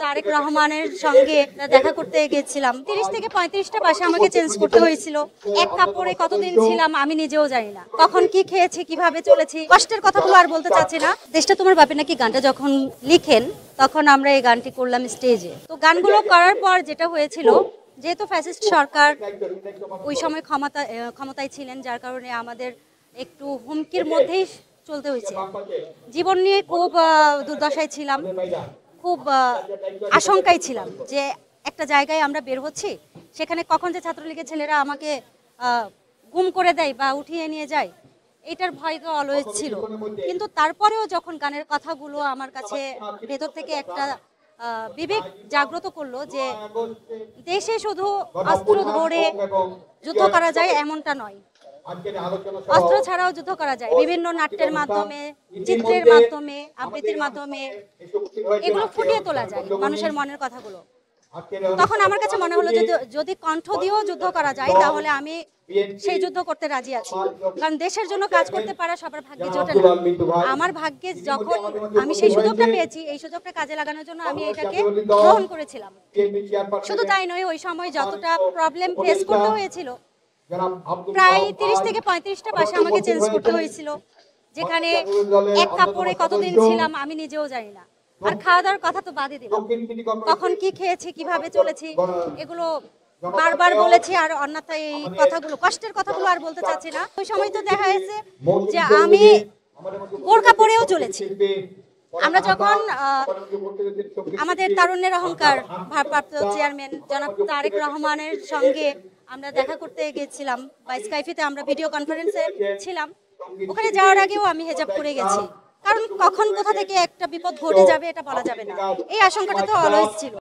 তারেক রহমানের সঙ্গে দেখা করতে গেছিলাম। 30 থেকে 35টা ভাষা আমাকে চেঞ্জ করতে হয়েছিল। এক কাপড়ে কতদিন ছিলাম আমি নিজেও জানি না। কখন কি খেয়েছি, কিভাবে চলেছি, কষ্টের কথাগুলো আর বলতে চাচ্ছি না। দেশটা তোমার বাপে নাকি গানটা যখন লিখেন তখন আমরা এই গানটি করলাম স্টেজে। তো গানগুলো করার পর যেটা হয়েছিল, যেহেতু ফ্যাসিস্ট সরকার ওই সময় ক্ষমতায় ছিলেন, যার কারণে আমাদের একটু হুমকির মধ্যেই চলতে হয়েছে। জীবন নিয়ে খুব দুর্দশায় ছিলাম, খুব আশঙ্কায় ছিলাম যে একটা জায়গায় আমরা বের হচ্ছি, সেখানে কখন যে ছাত্রলীগের ছেলেরা আমাকে গুম করে দেয় বা উঠিয়ে নিয়ে যায়, এটার ভয় তো অলওয়েজ ছিল। কিন্তু তারপরেও যখন গানের কথাগুলো আমার কাছে ভেতর থেকে একটা বিবেক জাগ্রত করলো যে দেশে শুধু অস্ত্র ধরে যুদ্ধ করা যায় এমনটা নয়, অস্ত্র ছাড়াও যুদ্ধ করা যায় বিভিন্ন নাট্যের মাধ্যমে, চিত্রের মাধ্যমে, আবৃত্তির মাধ্যমে, এগুলো ফুটিয়ে তোলা যায় মানুষের মনের কথাগুলো। তখন আমার কাছে মনে হলো যে যদি কণ্ঠ দিয়েও যুদ্ধ করা যায় তাহলে আমি সেই যুদ্ধ করতে রাজি আছি। কারণ দেশের জন্য কাজ করতে পারা সবার ভাগ্যে জোটে না। আমার ভাগ্যে যখন আমি সেই সুযোগটা পেয়েছি, এই সুযোগটা কাজে লাগানোর জন্য আমি এটাকে গ্রহণ করেছিলাম। শুধু তাই নয়, ওই সময় যতটা প্রবলেম ফেস করতে হয়েছিল, প্রায় 30 থেকে 35টা ভাষা আমাকে চেঞ্জ করতে হয়েছিল, যেখানে এক কাপড়ে কতদিন ছিলাম আমি নিজেও জানি না। আর খাওয়া দাওয়ার কথা তো বাদই দিলাম, কখন কি খেয়েছি, কিভাবে চলেছি, এগুলো বারবার বলেছি। আর অন্যথায় এই কথাগুলো, কষ্টের কথাগুলো আর বলতে চাচ্ছি না। ওই সময় তো দেখা গেছে যে আমি বোরকা পরেও চলেছি। আমরা যখন আমাদের তারুণ্যের অহংকার ভারপ্রাপ্ত চেয়ারম্যান জনাব তারেক রহমানের সঙ্গে আমরা দেখা করতে গেছিলাম, বা স্কাইপিতে আমরা ভিডিও কনফারেন্সে ছিলাম, ওখানে যাওয়ার আগেও আমি হেজাব করে গেছি। কারণ কখন কোথা থেকে একটা বিপদ ঘটে যাবে এটা বলা যাবে না, এই আশঙ্কাটা তো অলওয়েজ ছিল।